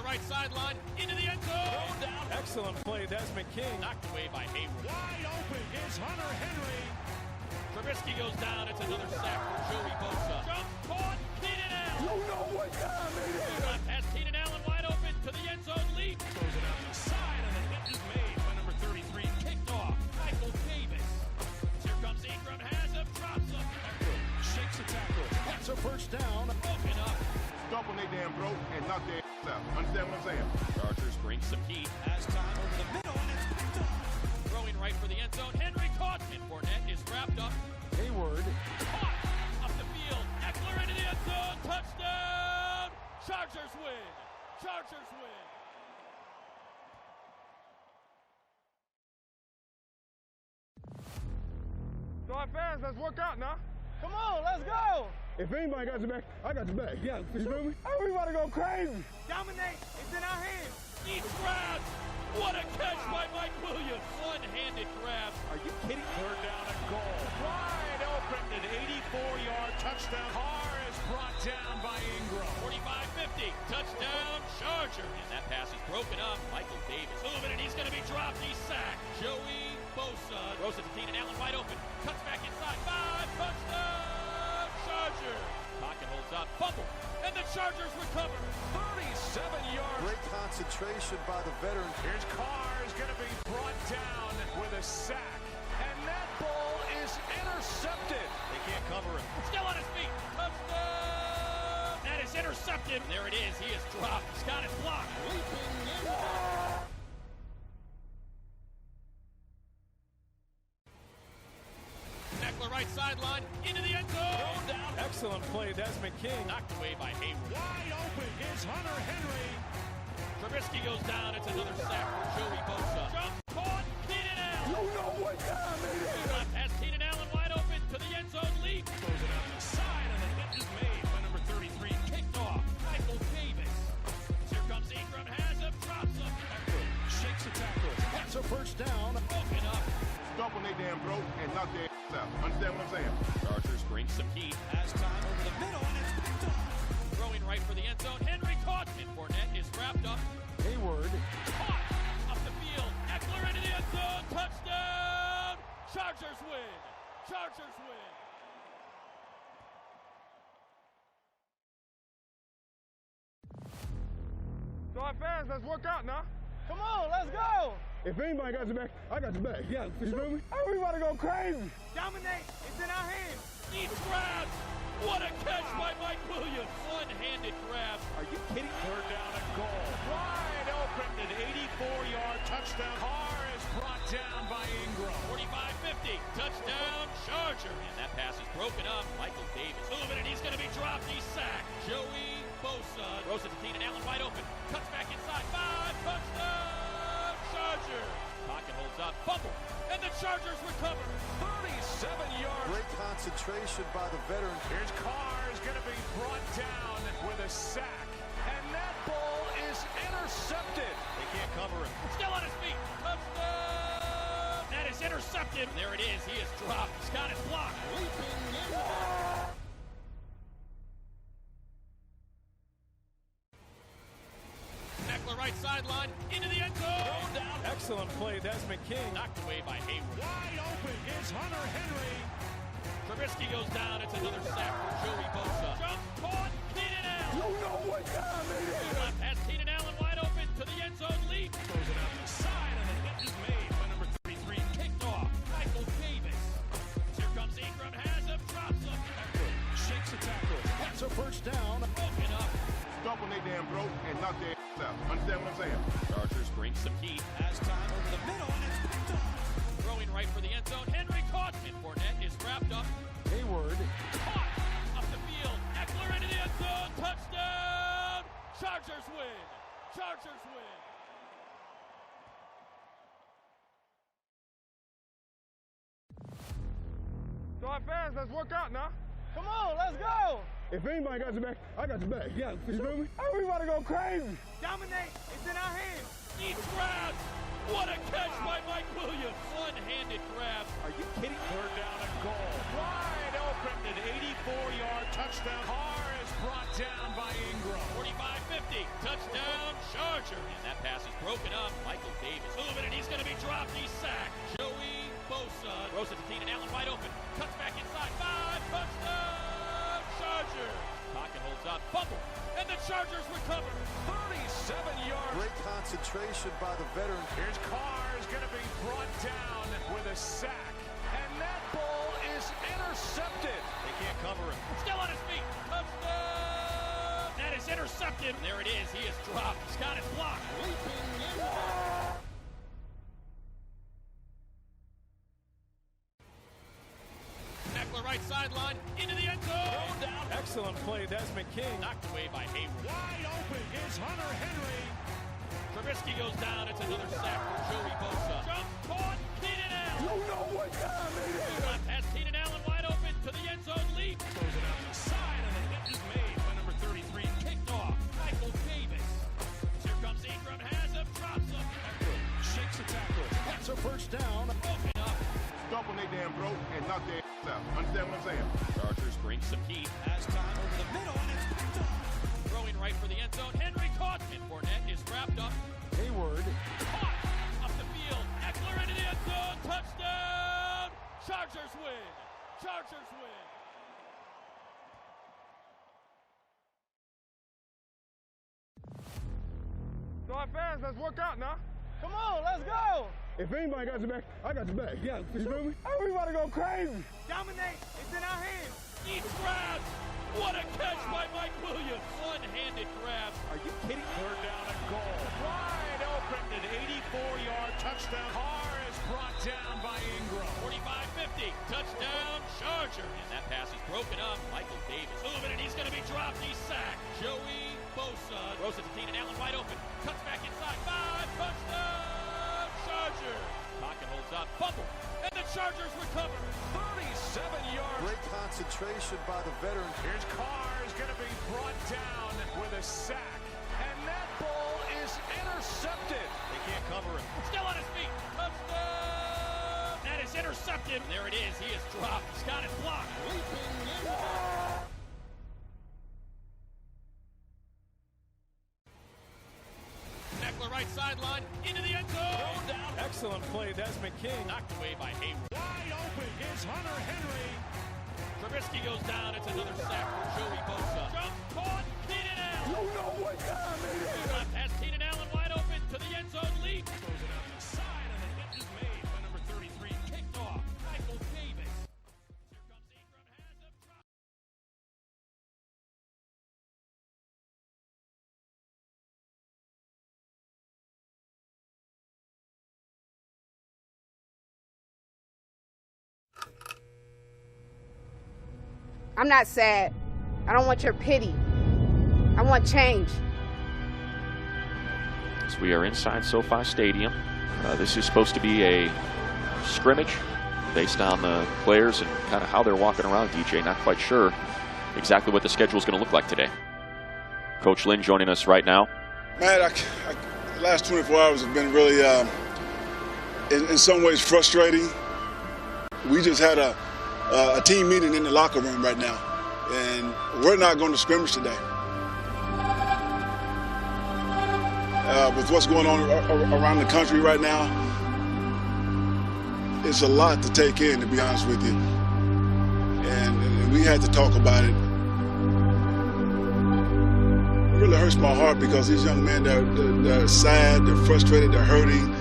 right sideline, into the end zone. Down. Excellent play, Desmond King. Knocked away by Hayward. Wide open is Hunter Henry. Trubisky goes down. It's another sack for Joey Bosa. Jump, caught, Keenan Allen. You know what time it is. Has Keenan Allen wide open to the end zone lead. Throws it out the side, and the hit is made by number 33. Kicked off. Michael Davis. Here comes Ingram. Has him. Drops him. Shakes the tackle. That's a first down. Broken up. Stomp on their damn throat and knock their out. Understand what I'm saying? Chargers bring some heat. Has time over the middle, and it's picked up. Throwing right for the end zone. Henry caught. And Fournette is wrapped up. Hayward. Caught. Up the field. Eckler into the end zone. Touchdown. Chargers win. Chargers win. So our fans, let's work out now. Come on, let's go. If anybody got your back, I got your back. Yeah, you feel me? Oh, we about to go crazy. Dominate. It's in our hands. Deep grab. What a catch by Mike Williams. One-handed grab. Are you kidding? Third down and goal. Wide open, an 84-yard touchdown. Carr is brought down by Ingram. 45-50. Touchdown, Charger. And that pass is broken up. Michael Davis moving, and he's going to be dropped. He's sacked. Joey Bosa throws it to Keenan Allen wide open. Cuts back inside. 5. Touchdown, Charger. Pocket holds up. Fumble. And the Chargers recover. 37 yards. Great concentration by the veteran. Here's Carr is going to be brought down with a sack. And that ball is intercepted. They can't cover him. Still on his feet. Touchdown. That is intercepted. There it is. He is dropped. Scott is blocked. Eckler right sideline. Into the end zone. Thrown down. Excellent play, Desmond King. Knocked away by Hayward. Wide open is Hunter Henry. Trubisky goes down. It's another sack for Joey Bosa. Jump, caught, Keenan Allen. You know what time it is. Has Keenan Allen wide open to the end zone lead. Throws it out the side, and the hit is made by number 33. Kicked off. Michael Davis. Here comes Ingram. Has him. Drops him. Shakes the tackle. That's a first down. Broken up. Stomp on their damn throat and knock their out. Understand what I'm saying? Chargers bring some heat. Has time over the middle, and it's picked up. Throwing right for the end zone. Henry caught. And Fournette is wrapped up. Hayward. Caught. Up the field. Eckler into the end zone. Touchdown. Chargers win. Chargers win. So our fans, let's work out now. Come on, let's go. If anybody got your back, I got your back. Yeah, you feel me? Oh, we about to go crazy. Dominate. It's in our hands. Deep grab. What a catch by Mike Williams. One-handed grab. Are you kidding? Third down and goal. Wide open, an 84-yard touchdown. Carr is brought down by Ingram. 45-50. Touchdown, Charger. And that pass is broken up. Michael Davis moving, and he's going to be dropped. He's sacked. Joey Bosa throws it to Keenan Allen wide open. Cuts back inside. 5. Touchdown, Charger. Pocket holds up. Fumble. And the Chargers recover. 37 yards. Great concentration by the veteran. Here's Carr is going to be brought down with a sack. And that ball is intercepted. They can't cover him. Still on his feet. Touchdown. That is intercepted. There it is. He is dropped. Scott is blocked. Eckler right sideline. Into the end zone. Thrown down. Excellent play, Desmond King. Knocked away by Hayward. Wide open is Hunter Henry. Trubisky goes down. It's another sack for Joey Bosa. Jump, caught, Keenan Allen. You know what time it is. Has Keenan Allen wide open to the end zone lead. Throws it out the side, and the hit is made by number 33. Kicked off. Michael Davis. Here comes Ingram. Has him. Drops him. Shakes the tackle. That's a first down. Broken up. Stomp on their damn throat and knock their out. Understand what I'm saying? Chargers bring some heat. Has time over the middle, and it's picked up. Throwing right for the end zone. Henry caught. And Fournette is wrapped up. Hayward. Caught. Up the field. Eckler into the end zone. Touchdown. Chargers win. Chargers win. So our fans, let's work out now. Come on, let's go. If anybody got your back, I got your back. Yeah, you feel me? Oh, we about to go crazy. Dominate. It's in our hands. Deep grab. What a catch by Mike Williams. One-handed grab. Are you kidding? Third down and goal. Wide open, an 84-yard touchdown. Carr is brought down by Ingram. 45-50. Touchdown, Chargers. Charger. And that pass is broken up. Michael Davis moving, and he's going to be dropped. He's sacked. Joey Bosa throws it to Keenan Allen wide open. Cuts back inside. 5, touchdown, Chargers. Pocket holds up. Fumble. And the Chargers recover. 37 yards. Great concentration by the veteran. Here's Carr is going to be brought down with a sack. And that ball is intercepted. They can't cover him. Still on his feet. Touchdown. That is intercepted. There it is. He is dropped. He's got it blocked. Leaping in. Eckler right sideline. Into the end zone. Down. Excellent play, Desmond King. Knocked away by Hayward. Wide open is Hunter Henry. Trubisky goes down. It's another sack for Joey Bosa. Jump caught. Keenan Allen. You know what time it is. Drop pass. Keenan Allen wide open to the end zone. Leap. Throws it out to the side, and the hit is made by number 33. Kicked off. Michael Davis. Here comes Ingram. Has him. Drops him. Shakes the tackle. That's a first down. Broken up. Stomp on their damn throat and knock their out. Understand what I'm saying? Chargers bring some heat. Has time over the middle, and it's picked up. Throwing right for the end zone. Henry caught. And Fournette is wrapped up. Hayward. Caught. Up the field. Eckler into the end zone. Touchdown. Chargers win. Chargers win. So our fans, let's work out now. Come on, let's go. If anybody got your back, I got your back. Yeah, you feel me? We about to go crazy. Dominate. It's in our hands. Eats grabs. What a catch by Mike Williams. One-handed grab. Are you kidding me? Third down and goal. Wide open, an 84-yard touchdown. Carr is brought down by Ingram. 45-50. Touchdown, Charger. And that pass is broken up. Michael Davis moving, and he's going to be dropped. He's sacked. Joey Bosa throws it to Keenan Allen wide open. Cuts back inside. 5, touchdown, Charger. Pocket holds up. Fumble. And the Chargers recover. 37 yards. Great concentration by the veteran. Here's Carr is going to be brought down with a sack. And that ball is intercepted. They can't cover him. Still on his feet. Touchdown. That is intercepted. There it is. He is dropped. He's got it blocked. Leaping in. Eckler right sideline. Into the end zone. Down. Excellent play, Desmond King. Knocked away by Hayward. Wide open is Hunter Henry. Trubisky goes down. It's another sack for Joey Bosa. Jump caught. Keenan Allen. You know what time it is. Drop pass. Keenan Allen wide open to the end zone. Leap. Throws it out to the side, and the hit is made by number 33. Kicked off. Michael Davis. Here comes Ingram. Has him. Drop. I'm not sad. I don't want your pity. I want change. As we are inside SoFi Stadium, this is supposed to be a scrimmage based on the players and kind of how they're walking around, DJ. Not quite sure exactly what the schedule is going to look like today. Coach Lynn joining us right now. Matt, the last 24 hours have been really, in some ways, frustrating. We just had a team meeting in the locker room right now, and we're not going to scrimmage today. With what's going on around the country right now, it's a lot to take in, to be honest with you. And we had to talk about it. It really hurts my heart because these young men, they're sad, they're frustrated, they're hurting.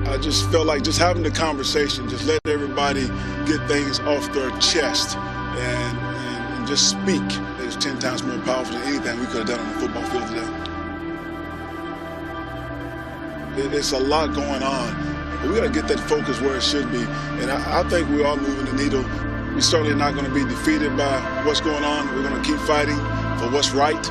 I just felt like just having the conversation, just let everybody get things off their chest and just speak. It's 10 times more powerful than anything we could have done on the football field today. It's a lot going on. But we got to get that focus where it should be. And I think we are moving the needle. We're certainly not going to be defeated by what's going on. We're going to keep fighting for what's right.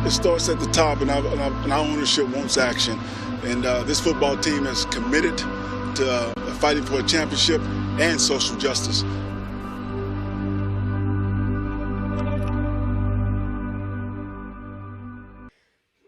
It starts at the top, and our ownership wants action. And this football team is committed to fighting for a championship and social justice.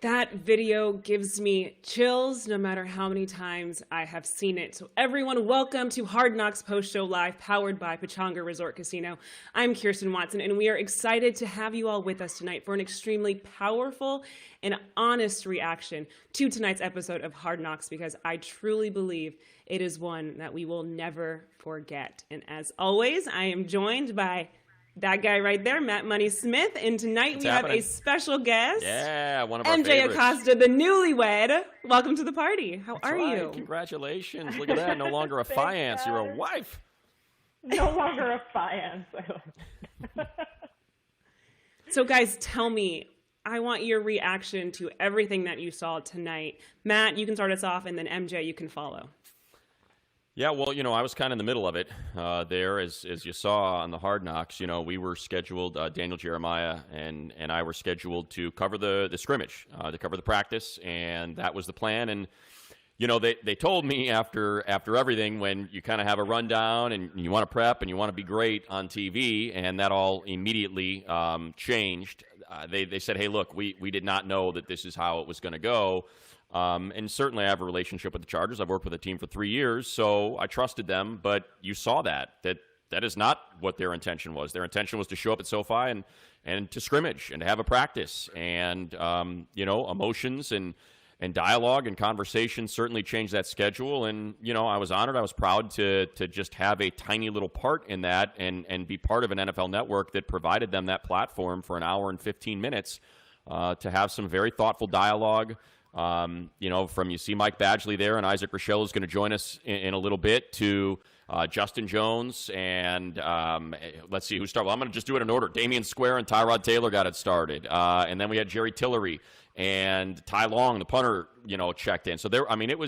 That video gives me chills no matter how many times I have seen it. So everyone, welcome to Hard Knocks Post Show Live, powered by Pechanga Resort Casino. I'm Kirsten Watson, and we are excited to have you all with us tonight for an extremely powerful and honest reaction to tonight's episode of Hard Knocks, because I truly believe it is one that we will never forget. And as always, I am joined by that guy right there, Matt Money Smith, and tonight we have a special guest. Yeah, one of our MJ favorites. Acosta, the newlywed. Welcome to the party. How That's are right. you? Congratulations. Look at that. No longer a fiance. You're a wife. No longer a fiance. So guys, tell me, I want your reaction to everything that you saw tonight. Matt, you can start us off, and then MJ, you can follow. Yeah, well, I was kind of in the middle of it there, as you saw on the Hard Knocks. We were scheduled, Daniel Jeremiah and I were scheduled to cover the scrimmage, to cover the practice, and that was the plan. And, they told me after everything, when you kind of have a rundown and you want to prep and you want to be great on TV, and that all immediately changed. They said, hey, look, we did not know that this is how it was going to go. And certainly I have a relationship with the Chargers. I've worked with the team for 3 years, so I trusted them. But you saw that is not what their intention was. Their intention was to show up at SoFi and to scrimmage and to have a practice. And, emotions and dialogue and conversation certainly changed that schedule. And, I was honored. I was proud to just have a tiny little part in that and be part of an NFL network that provided them that platform for an hour and 15 minutes to have some very thoughtful dialogue. From you see Mike Badgley there, and Isaac Rochell is going to join us in a little bit, to Justin Jones, and let's see who started. Well, I'm going to just do it in order. Damian Square and Tyrod Taylor got it started, and then we had Jerry Tillery and Ty Long, the punter, checked in. So there, it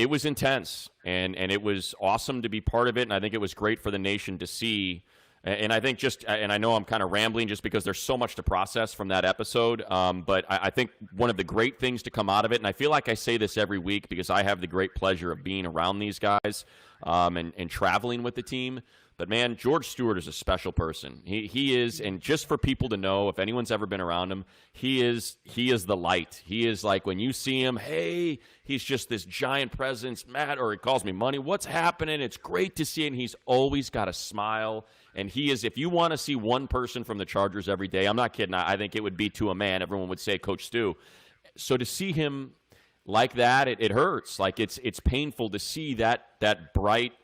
was intense, and it was awesome to be part of it, and I think it was great for the nation to see. And I think and I know I'm kind of rambling just because there's so much to process from that episode, but I think one of the great things to come out of it, and I feel like I say this every week because I have the great pleasure of being around these guys and traveling with the team, but man, George Stewart is a special person. He is, and just for people to know, if anyone's ever been around him, he is the light. He is like, when you see him, hey, he's just this giant presence. Matt, or he calls me Money, what's happening? It's great to see, and he's always got a smile. And he is, if you want to see one person from the Chargers every day, I'm not kidding, I think it would be, to a man, everyone would say Coach Stu. So to see him like that, it hurts. Like it's painful to see that bright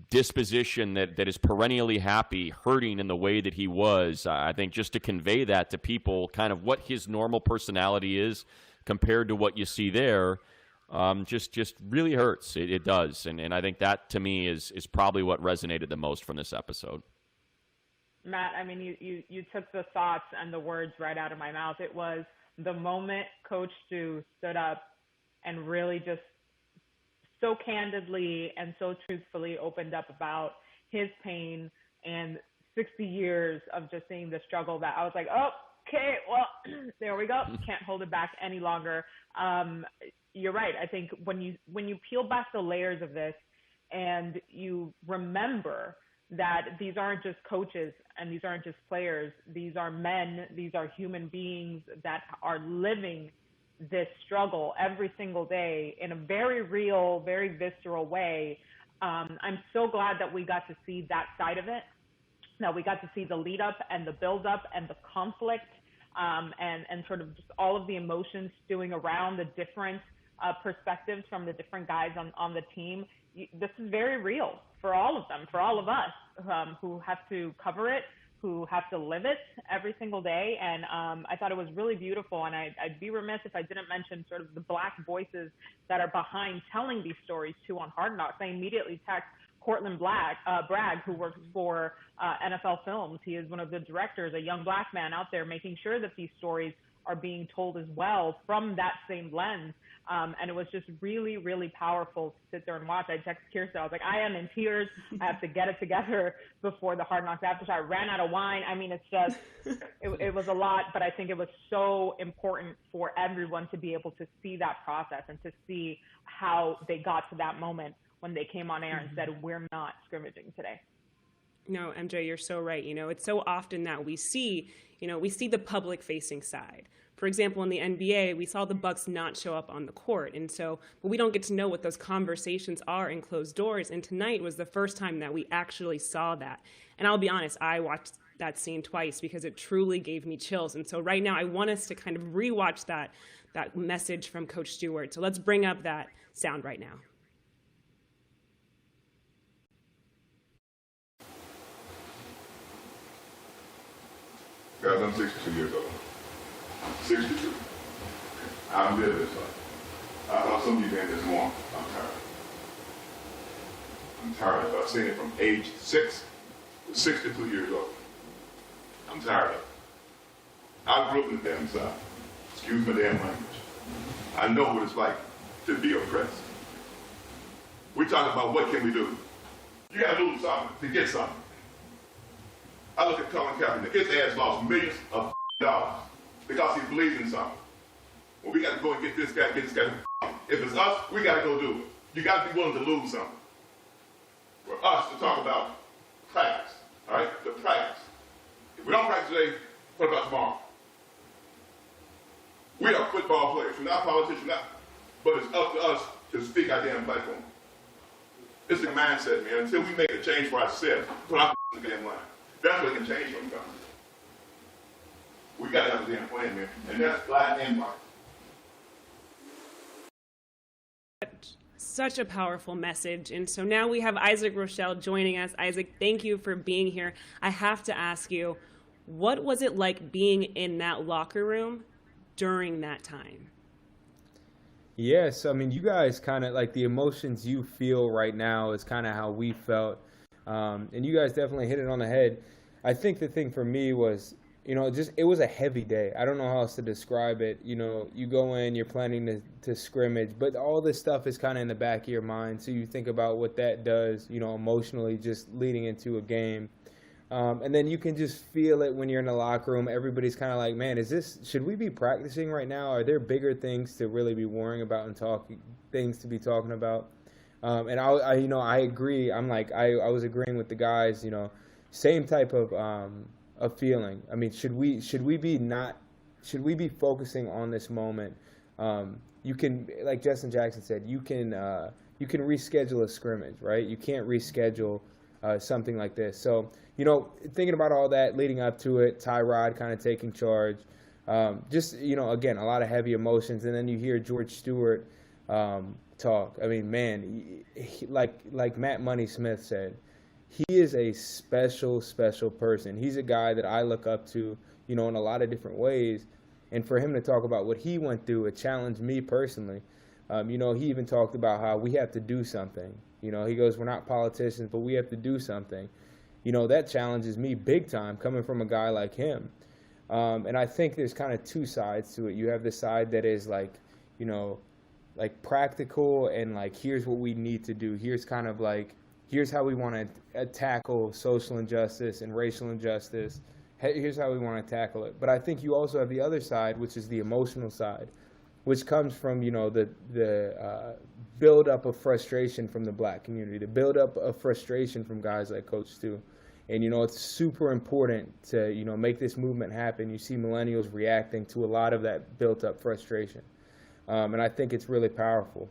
disposition that is perennially happy hurting in the way that he was. I think just to convey that to people, kind of what his normal personality is compared to what you see there, just really hurts. It does. And I think that, to me, is probably what resonated the most from this episode. Matt, you took the thoughts and the words right out of my mouth. It was the moment Coach Stu stood up and really just so candidly and so truthfully opened up about his pain and 60 years of just seeing the struggle, that I was like, oh, okay, well, there we go. Can't hold it back any longer. You're right. I think when you peel back the layers of this and you remember that these aren't just coaches and these aren't just players, these are men, these are human beings that are living this struggle every single day in a very real, very visceral way. I'm so glad that we got to see that side of it, that we got to see the lead up and the build up and the conflict, and sort of just all of the emotions stewing around the different perspectives from the different guys on the team. This is very real for all of them, for all of us who have to cover it, who have to live it every single day. And I thought it was really beautiful. And I'd be remiss if I didn't mention sort of the Black voices that are behind telling these stories too on Hard Knocks. I immediately text Cortland Bragg, who works for NFL Films. He is one of the directors, a young Black man out there making sure that these stories are being told as well from that same lens. And it was just really, really powerful to sit there and watch. I texted Kirsten. I was like, I am in tears. I have to get it together before the Hard Knocks after show. I ran out of wine. It's just, it was a lot, but I think it was so important for everyone to be able to see that process and to see how they got to that moment when they came on air and said, we're not scrimmaging today. No, MJ, you're so right. It's so often that we see the public facing side For example, in the NBA, we saw the Bucks not show up on the court. And so, but we don't get to know what those conversations are in closed doors. And tonight was the first time that we actually saw that. And I'll be honest, I watched that scene twice because it truly gave me chills. And so right now I want us to kind of rewatch that message from Coach Stewart. So let's bring up that sound right now. Guys, I'm 62 years old. 62. I don't live this life. I know some of you men this morning. I'm tired. I'm tired. I've seen it from age 6 to 62 years old. I'm tired of it. I grew up in the damn South. Excuse my damn language. I know what it's like to be oppressed. We talk about what can we do. You gotta lose something to get something. I look at Colin Kaepernick. His ass lost millions of dollars because he believes in something. Well, we got to go and get this guy. If it's us, we got to go do it. You got to be willing to lose something. For us to talk about practice, all right? The practice. If we don't practice today, what about tomorrow? We are football players. We're not politicians, but it's up to us to speak our damn platform. It's a mindset, man. Until we make a change for ourselves, put our in the damn line. That's what can change something. We got to have a damn plan, man. And that's black and white. Such a powerful message. And so now we have Isaac Rochell joining us. Isaac, thank you for being here. I have to ask you, what was it like being in that locker room during that time? Yes, I mean, you guys kind of, like, the emotions you feel right now is kind of how we felt. And you guys definitely hit it on the head. I think the thing for me was, you know, just it was a heavy day. I don't know how else to describe it. You know, you go in, you're planning to scrimmage, but all this stuff is kind of in the back of your mind. So you think about what that does, you know, emotionally just leading into a game. And then you can just feel it when you're in the locker room. Everybody's kind of like, man, should we be practicing right now? Are there bigger things to really be worrying about and things to be talking about? And I you know, I agree. I'm like, I was agreeing with the guys, you know, same type of feeling. I mean, should we be focusing on this moment? You can, like Justin Jackson said, you can reschedule a scrimmage, right? You can't reschedule something like this. So, you know, thinking about all that leading up to it, Tyrod kind of taking charge, just, you know, again, a lot of heavy emotions. And then you hear George Stewart talk. I mean, man, like Matt Money Smith said, he is a special person. He's a guy that I look up to, you know, in a lot of different ways. And for him to talk about what he went through, it challenged me personally. You know, he even talked about how we have to do something. You know, he goes, we're not politicians, but we have to do something. You know, that challenges me big time coming from a guy like him. And I think there's kind of two sides to it. You have the side that is like, you know, like practical and like, here's what we need to do. Here's kind of like, here's how we want to tackle social injustice and racial injustice. Here's how we want to tackle it. But I think you also have the other side, which is the emotional side, which comes from, you know, the build-up of frustration from the black community, the build-up of frustration from guys like Coach Stu. And, you know, it's super important to, you know, make this movement happen. You see millennials reacting to a lot of that built-up frustration. And I think it's really powerful.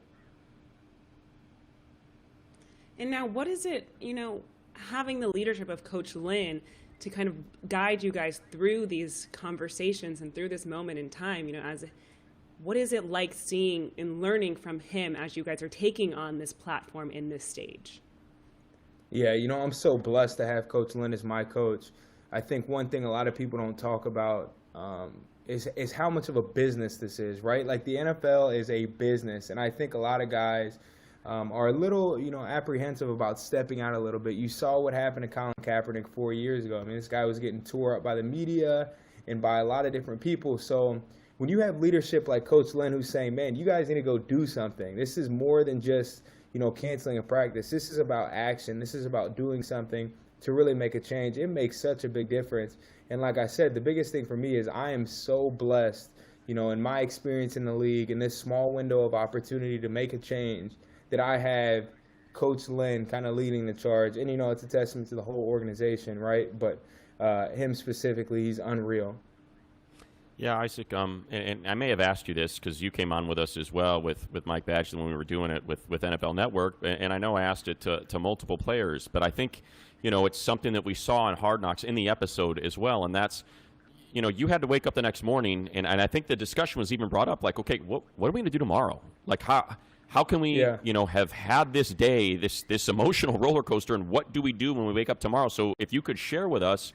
And now what is it, you know, having the leadership of Coach Lynn to kind of guide you guys through these conversations and through this moment in time, you know, what is it like seeing and learning from him as you guys are taking on this platform in this stage? Yeah, you know, I'm so blessed to have Coach Lynn as my coach. I think one thing a lot of people don't talk about is how much of a business this is, right? Like the NFL is a business, and I think a lot of guys are a little, you know, apprehensive about stepping out a little bit. You saw what happened to Colin Kaepernick 4 years ago. I mean, this guy was getting tore up by the media and by a lot of different people. So when you have leadership like Coach Lynn who's saying, man, you guys need to go do something. This is more than just, you know, canceling a practice. This is about action. This is about doing something to really make a change. It makes such a big difference. And like I said, the biggest thing for me is I am so blessed, you know, in my experience in the league, in this small window of opportunity to make a change, that I have Coach Lynn kind of leading the charge. And, you know, it's a testament to the whole organization, right? But him specifically, he's unreal. Yeah, Isaac, and I may have asked you this because you came on with us as well with Mike Badgley when we were doing it with NFL Network, and I know I asked it to multiple players, but I think, it's something that we saw in Hard Knocks in the episode as well, and that's, you had to wake up the next morning, and I think the discussion was even brought up, like, okay, what are we going to do tomorrow? Like, how can we, have had this day, this emotional roller coaster, and what do we do when we wake up tomorrow? So if you could share with us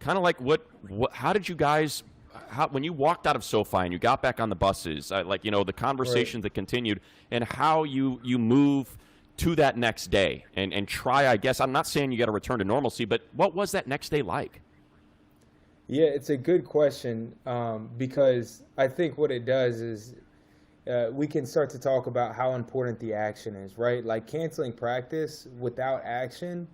kind of like how did you guys, when you walked out of SoFi and you got back on the buses, the conversations that continued, and how you move to that next day and try, I guess, I'm not saying you got to return to normalcy, but what was that next day like? Yeah, it's a good question because I think what it does is we can start to talk about how important the action is, right? Like canceling practice without action,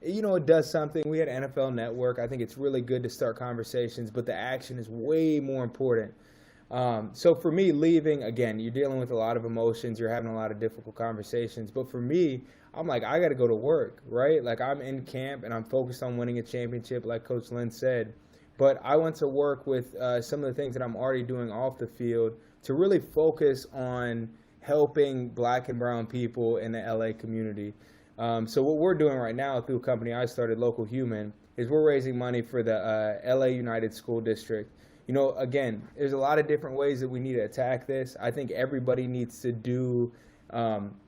it does something. We had NFL Network. I think it's really good to start conversations, but the action is way more important. So for me, leaving, again, you're dealing with a lot of emotions. You're having a lot of difficult conversations. But for me, I'm like, I got to go to work, right? Like I'm in camp and I'm focused on winning a championship, like Coach Lynn said. But I went to work with some of the things that I'm already doing off the field to really focus on helping Black and brown people in the LA community. So what we're doing right now through a company I started, Local Human, is we're raising money for the LA United School District. Again, there's a lot of different ways that we need to attack this. I think everybody needs to do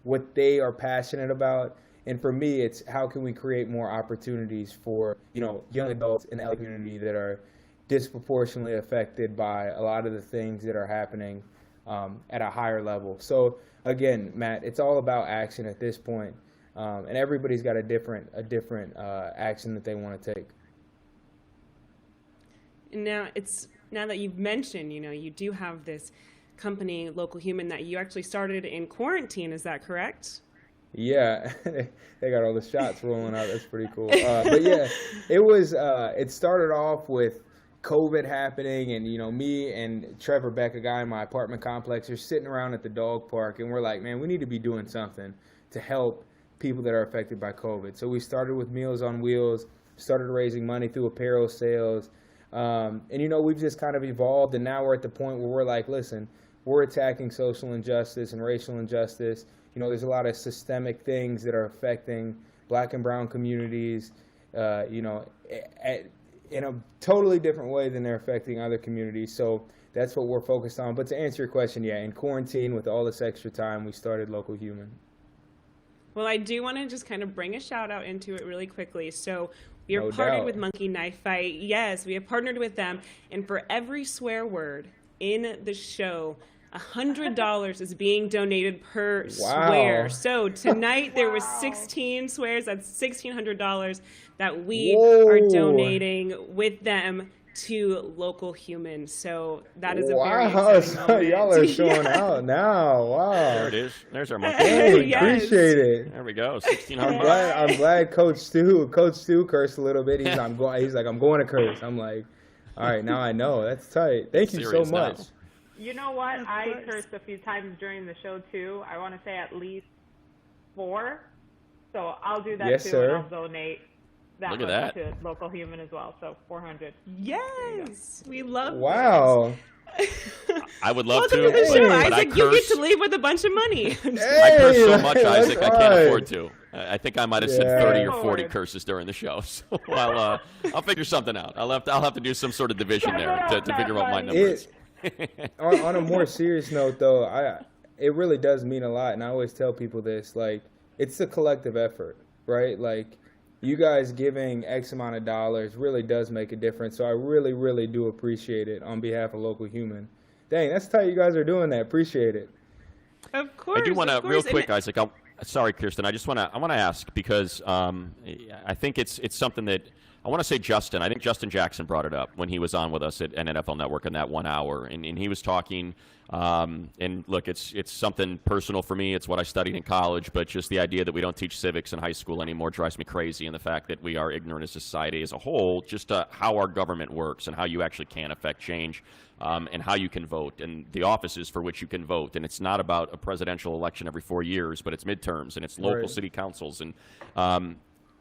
what they are passionate about. And for me, it's how can we create more opportunities for, young adults in the LA community that are disproportionately affected by a lot of the things that are happening at a higher level. So again, Matt, it's all about action at this point. And everybody's got a different action that they want to take. Now that you've mentioned, you do have this company, Local Human, that you actually started in quarantine. Is that correct? Yeah, they got all the shots rolling out. That's pretty cool. But yeah, it started off with COVID happening, and me and Trevor Beck, a guy in my apartment complex, are sitting around at the dog park, and we're like, man, we need to be doing something to help people that are affected by COVID. So we started with Meals on Wheels, started raising money through apparel sales, and we've just kind of evolved, and now we're at the point where we're like, listen, we're attacking social injustice and racial injustice. There's a lot of systemic things that are affecting Black and brown communities, in a totally different way than they're affecting other communities. So that's what we're focused on. But to answer your question, yeah, in quarantine with all this extra time, we started Local Human. Well, I do want to just kind of bring a shout out into it really quickly. So we are partnered with Monkey Knife Fight. Yes, we have partnered with them. And for every swear word in the show, $100 is being donated per swear. So tonight there was 16 swears. That's $1,600 that we are donating with them to Local Human. So that is a very exciting moment. Y'all are showing out now. Wow. There it is. There's our monkey. Hey, appreciate it. There we go. $1,600. I'm glad Coach Stu cursed a little bit. He's like, I'm going to curse. I'm like, all right, now I know. That's tight. Thank you so much. Now. You know what? I cursed a few times during the show, too. I want to say at least 4. So I'll do that, too, sir. and I'll donate that much to Local Human as well. So $400. Yes. We love Wow. I would love Welcome to the show, Isaac. You get to leave with a bunch of money. I curse so much, Isaac, I can't afford to. I think I might have said 30 or 40 curses during the show. So I'll figure something out. I'll have to do some sort of division there to figure out my numbers. On a more serious note, though, it really does mean a lot, and I always tell people this, like, it's a collective effort, right? Like, you guys giving X amount of dollars really does make a difference, so I really, really do appreciate it on behalf of Local Human. Dang, that's how you guys are doing that. Appreciate it. Of course. I do want to, real quick, Isaac, sorry, Kirsten, I want to ask, because I think it's something that, I want to say Justin. I think Justin Jackson brought it up when he was on with us at NFL Network in that 1 hour, and he was talking. And look, it's something personal for me. It's what I studied in college, but just the idea that we don't teach civics in high school anymore drives me crazy. And the fact that we are ignorant as a society as a whole, just how our government works and how you actually can affect change, and how you can vote and the offices for which you can vote. And it's not about a presidential election every 4 years, but it's midterms and it's local city councils. And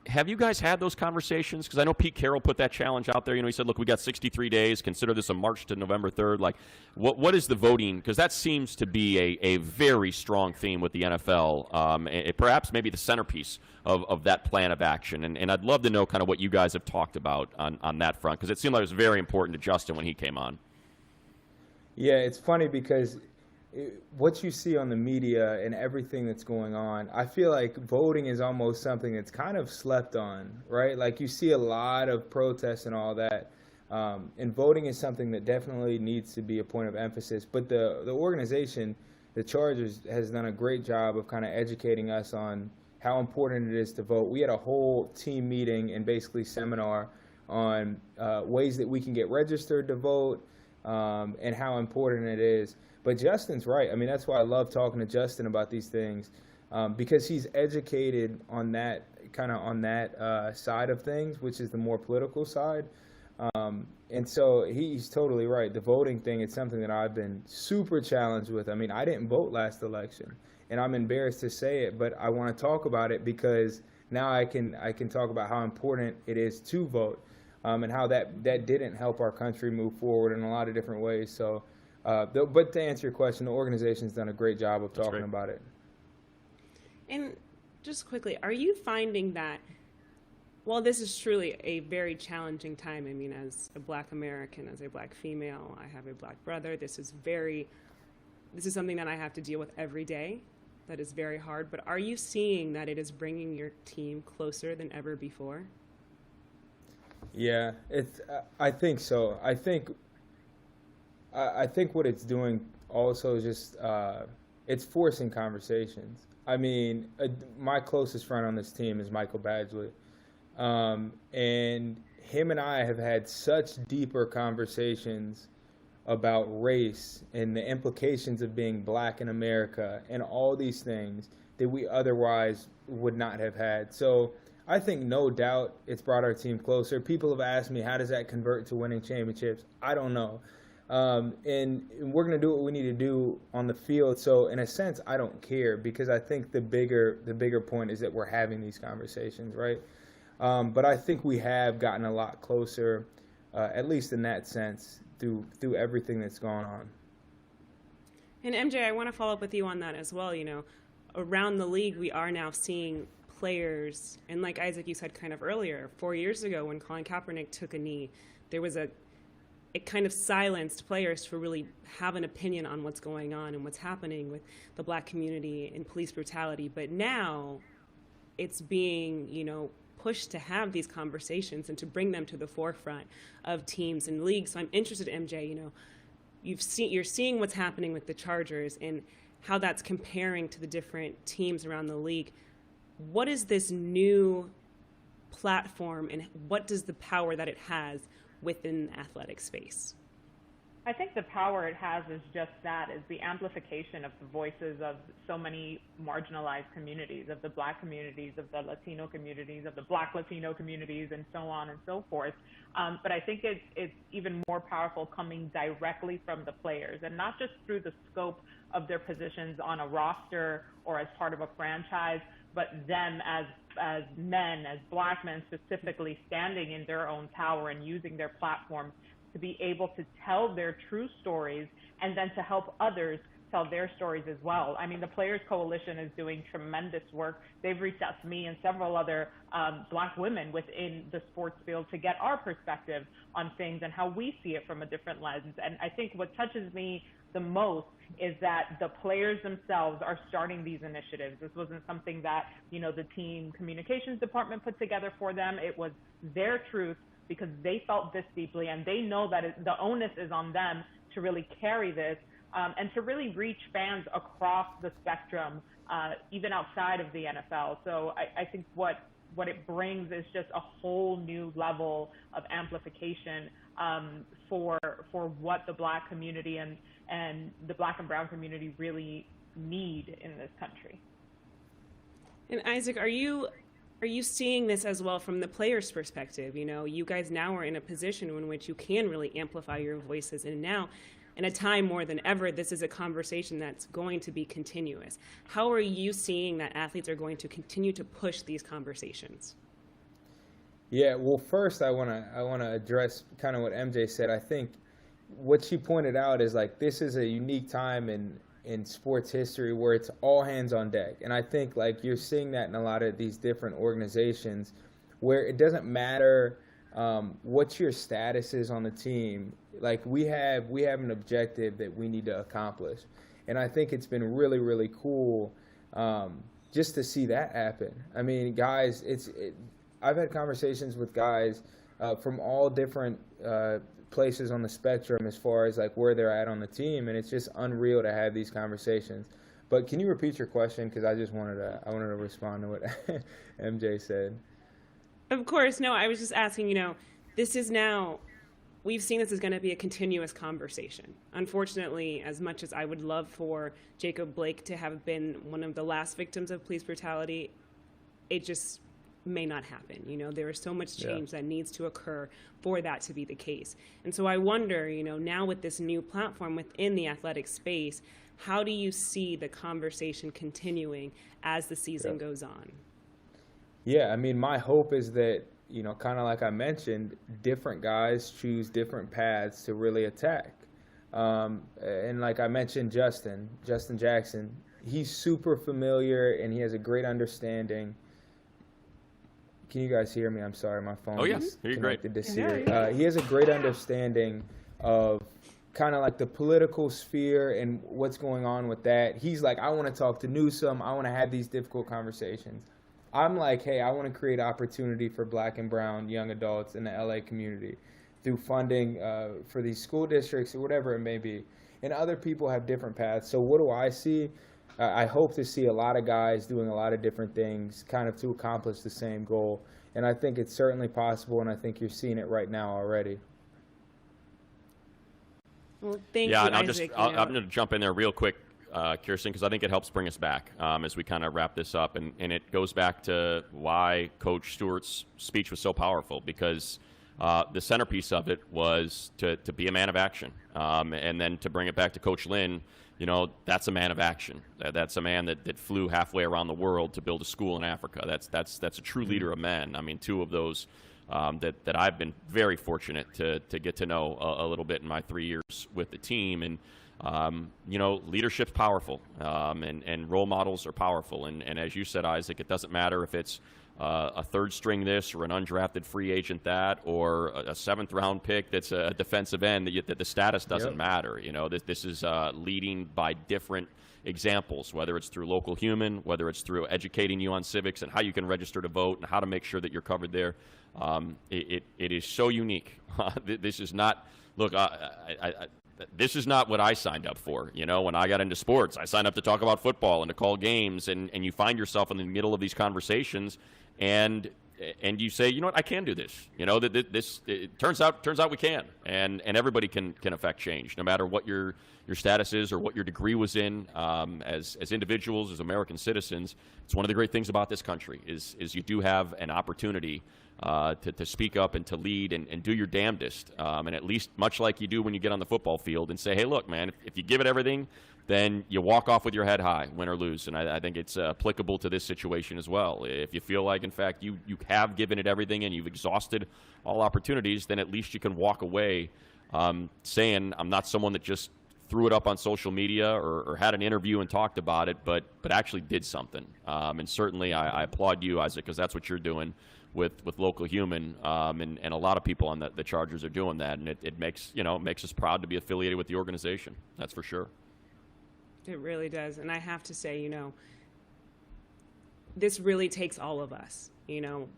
have you guys had those conversations? Because I know Pete Carroll put that challenge out there. He said, look, we got 63 days. Consider this a March to November 3rd. Like, what is the voting? Because that seems to be a very strong theme with the NFL, perhaps maybe the centerpiece of that plan of action. And I'd love to know kind of what you guys have talked about on that front, because it seemed like it was very important to Justin when he came on. Yeah, it's funny because what you see on the media and everything that's going on, I feel like voting is almost something that's kind of slept on, right? Like you see a lot of protests and all that, and voting is something that definitely needs to be a point of emphasis. But the organization, the Chargers, has done a great job of kind of educating us on how important it is to vote. We had a whole team meeting and basically seminar on ways that we can get registered to vote, and how important it is. But Justin's right. I mean, that's why I love talking to Justin about these things, because he's educated on that side of things, which is the more political side. And so he's totally right. The voting thing is something that I've been super challenged with. I mean, I didn't vote last election, and I'm embarrassed to say it, but I want to talk about it because now I can talk about how important it is to vote, and how that didn't help our country move forward in a lot of different ways. So. But to answer your question, the organization's done a great job of talking about it. And just quickly, are you finding that while this is truly a very challenging time, I mean, as a Black American, as a Black female, I have a Black brother, this is something that I have to deal with every day. That is very hard. But are you seeing that it is bringing your team closer than ever before? Yeah, I think so. I think what it's doing also is just it's forcing conversations. I mean, my closest friend on this team is Michael Badgley, and him and I have had such deeper conversations about race and the implications of being Black in America and all these things that we otherwise would not have had. So I think no doubt it's brought our team closer. People have asked me, how does that convert to winning championships? I don't know. And we're going to do what we need to do on the field. So in a sense, I don't care, because I think the bigger point is that we're having these conversations, right? But I think we have gotten a lot closer, at least in that sense, through everything that's gone on. And MJ, I want to follow up with you on that as well. Around the league, we are now seeing players, and like Isaac, you said kind of earlier, 4 years ago when Colin Kaepernick took a knee, there was it kind of silenced players to really have an opinion on what's going on and what's happening with the Black community and police brutality. But now it's being, pushed to have these conversations and to bring them to the forefront of teams and leagues. So I'm interested, MJ, you're seeing what's happening with the Chargers and how that's comparing to the different teams around the league. What is this new platform, and what does the power that it has within the athletic space? I think the power it has is just that, is the amplification of the voices of so many marginalized communities, of the Black communities, of the Latino communities, of the Black Latino communities, and so on and so forth. But I think it's even more powerful coming directly from the players, and not just through the scope of their positions on a roster or as part of a franchise, but them as men, as Black men specifically, standing in their own power and using their platform to be able to tell their true stories and then to help others tell their stories as well. I mean, the Players Coalition is doing tremendous work. They've reached out to me and several other Black women within the sports field to get our perspective on things and how we see it from a different lens. And I think what touches me the most is that the players themselves are starting these initiatives. This wasn't something that, the team communications department put together for them. It was their truth, because they felt this deeply, and they know that the onus is on them to really carry this and to really reach fans across the spectrum, even outside of the NFL. So I think what it brings is just a whole new level of amplification for what the Black community and the Black and brown community really need in this country. And Isaac, are you seeing this as well from the players' perspective? You guys now are in a position in which you can really amplify your voices, and now, in a time more than ever, this is a conversation that's going to be continuous. How are you seeing that athletes are going to continue to push these conversations? Yeah, well, first I wanna address kind of what MJ said. I think what she pointed out is like this is a unique time in sports history where it's all hands on deck, and I think like you're seeing that in a lot of these different organizations where it doesn't matter what your status is on the team. Like we have an objective that we need to accomplish, and I think it's been really, really cool just to see that happen. I mean, guys, I've had conversations with guys from all different places on the spectrum as far as like where they're at on the team, and it's just unreal to have these conversations. But can you repeat your question? Because I wanted to respond to what MJ said. Of course, no. I was just asking. This is now. We've seen this is going to be a continuous conversation. Unfortunately, as much as I would love for Jacob Blake to have been one of the last victims of police brutality, it just may not happen. There is so much change that needs to occur for that to be the case. And so I wonder, now with this new platform within the athletic space, how do you see the conversation continuing as the season goes on? Yeah, I mean, my hope is that, kind of like I mentioned, different guys choose different paths to really attack. And like I mentioned, Justin Jackson, he's super familiar and he has a great understanding. Can you guys hear me? I'm sorry, my phone is connected to Siri. He has a great understanding of kind of like the political sphere and what's going on with that. He's like, I want to talk to Newsom. I want to have these difficult conversations. I'm like, hey, I want to create opportunity for black and brown young adults in the LA community through funding for these school districts or whatever it may be. And other people have different paths. So what do I see? I hope to see a lot of guys doing a lot of different things kind of to accomplish the same goal. And I think it's certainly possible, and I think you're seeing it right now already. Well, thank you, Isaac. I'm going to jump in there real quick, Kirsten, because I think it helps bring us back as we kind of wrap this up. And it goes back to why Coach Stewart's speech was so powerful, because the centerpiece of it was to be a man of action. And then to bring it back to Coach Lynn, that's a man of action. That's a man that flew halfway around the world to build a school in Africa. That's a true leader of men. I mean, two of those that I've been very fortunate to get to know a little bit in my 3 years with the team. And leadership's powerful, and role models are powerful. And as you said, Isaac, it doesn't matter if it's a third string this or an undrafted free agent that, or a seventh round pick that's a defensive end, that the status doesn't matter. This is leading by different examples, whether it's through local human, whether it's through educating you on civics and how you can register to vote and how to make sure that you're covered there. It is so unique. This is not, look, this is not what I signed up for. When I got into sports, I signed up to talk about football and to call games, and you find yourself in the middle of these conversations, and you say, you know what, I can do this. It turns out we can, and everybody can affect change, no matter what your status is or what your degree was in. As individuals, as American citizens, it's one of the great things about this country is you do have an opportunity to speak up and to lead and do your damnedest, and at least much like you do when you get on the football field and say, hey, look, man, if you give it everything, then you walk off with your head high, win or lose. And I think it's applicable to this situation as well. If you feel like, in fact, you have given it everything and you've exhausted all opportunities, then at least you can walk away saying, I'm not someone that just threw it up on social media or had an interview and talked about it, but actually did something. And certainly I applaud you, Isaac, because that's what you're doing with local human, and a lot of people on the Chargers are doing that, and it makes us proud to be affiliated with the organization. That's for sure. It really does. And I have to say, this really takes all of us,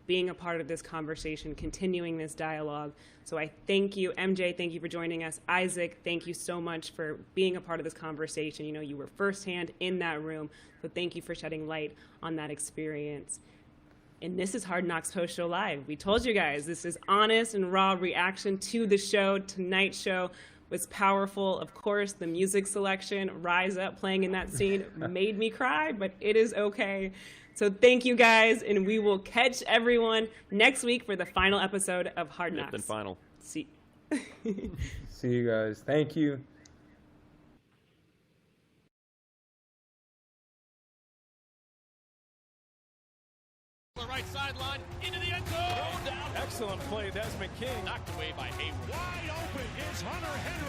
being a part of this conversation, continuing this dialogue. So I thank you, MJ, thank you for joining us. Isaac, thank you so much for being a part of this conversation. You were firsthand in that room, so thank you for shedding light on that experience. And this is Hard Knocks Post Show Live. We told you guys, this is honest and raw reaction to the show. Tonight's show was powerful. Of course, the music selection, Rise Up, playing in that scene, made me cry, but it is okay. So thank you guys, and we will catch everyone next week for the final episode of Hard Knocks. Fifth and final. See you guys. Thank you. The right sideline into the end zone. Thrown down. Excellent play, Desmond King. Knocked away by Hayward. Wide open is Hunter Henry.